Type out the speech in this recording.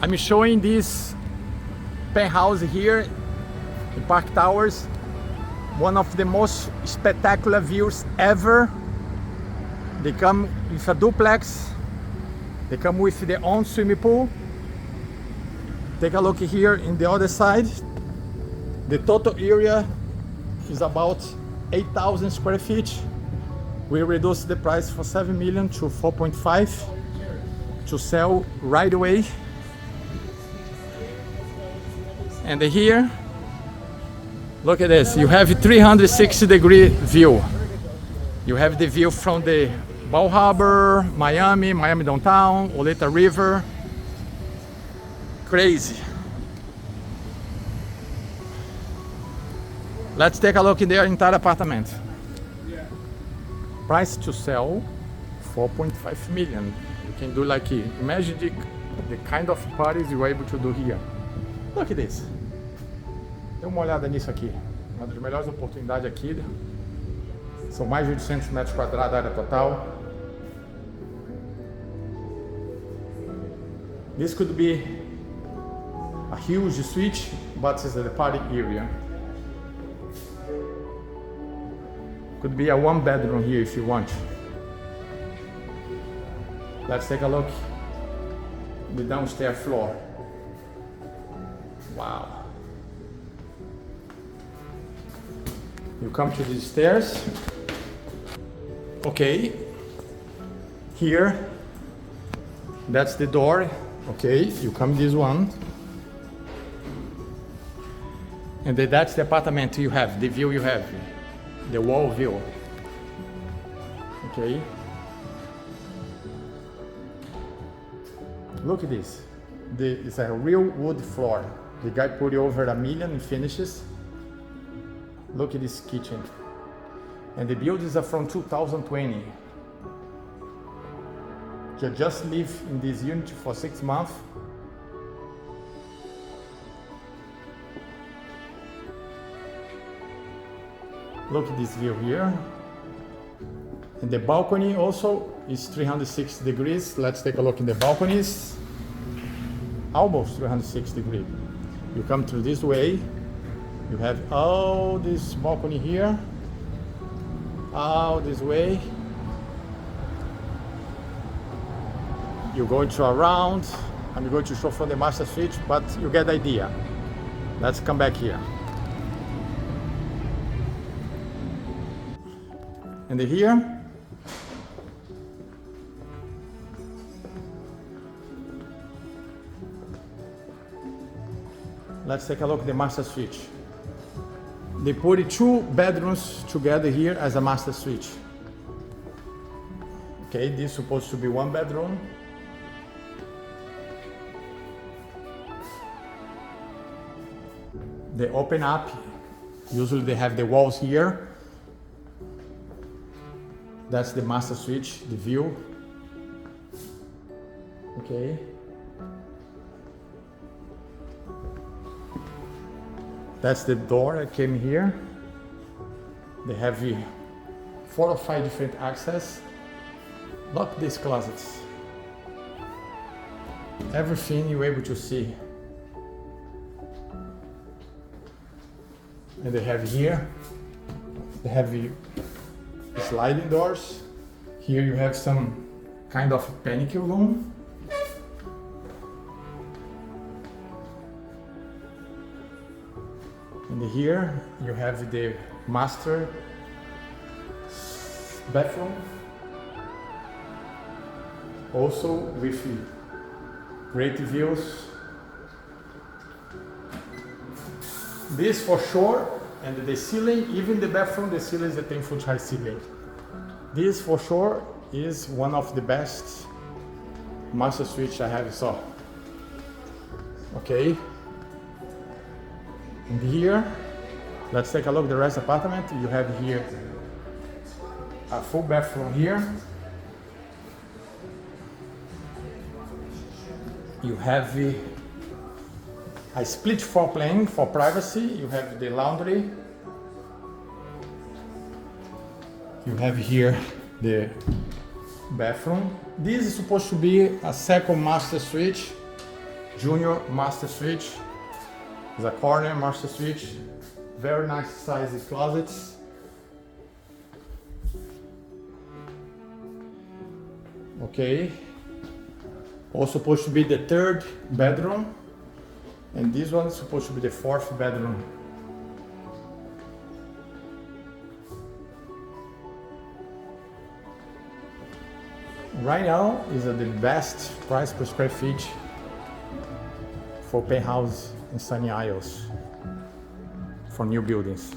I'm showing this penthouse here in Park Towers, one of the most spectacular views ever. They come with a duplex, they come with their own swimming pool. Take a look here in the other side. The total area is about 8,000 square feet. We reduced the price from 7 million to 4.5 to sell right away. And here, look at this. You have 360-degree view. You have the view from the Bal Harbor, Miami downtown, Oleta River. Crazy. Let's take a look in their entire apartment. Price to sell 4.5 million. You can do like, imagine the kind of parties you are able to do here. Look at this. Dê uma olhada nisso aqui. Uma das melhores oportunidades aqui. São mais de 800 metros quadrados da área total. This could be a huge suite, but it's the party area. Could be a one bedroom here if you want. Let's take a look at the downstairs floor. Wow. You come to the stairs. Okay. Here, that's the door. Okay, you come this one. And then that's the apartment you have, the view you have. The wall view. Okay. Look at this. It's a real wood floor. The guy put it over $1 million in finishes. Look at this kitchen. And the buildings are from 2020. You just live in this unit for 6 months. Look at this view here. And the balcony also is 360 degrees. Let's take a look in the balconies. Almost 360 degrees. You come through this way. You have all this balcony here. All this way. You're going to around. I'm going to show from the master suite, but you get the idea. Let's come back here. And here, let's take a look at the master suite. They put 2 bedrooms together here as a master suite. Okay, this is supposed to be 1 bedroom. They open up. Usually they have the walls here. That's the master suite, the view. Okay. That's the door that came here. They have 4 or 5 different access. Look these closets. Everything you're able to see. And they have here, they have sliding doors. Here you have some kind of panic room. And here you have the master bathroom. Also with great views. This for sure, and the ceiling, even the bathroom, the ceiling is a 10-foot high ceiling. This for sure is one of the best master suites I have saw. Okay. And here, let's take a look at the rest of the apartment. You have here a full bathroom here. You have a split floor plan for privacy. You have the laundry. You have here the bathroom. This is supposed to be a second master suite. Junior master suite. It's a corner master suite. Very nice sized closets. Okay. Also supposed to be the third bedroom. And this one is supposed to be the fourth bedroom. Right now is the best price per square feet for penthouse in Sunny Isles for new buildings.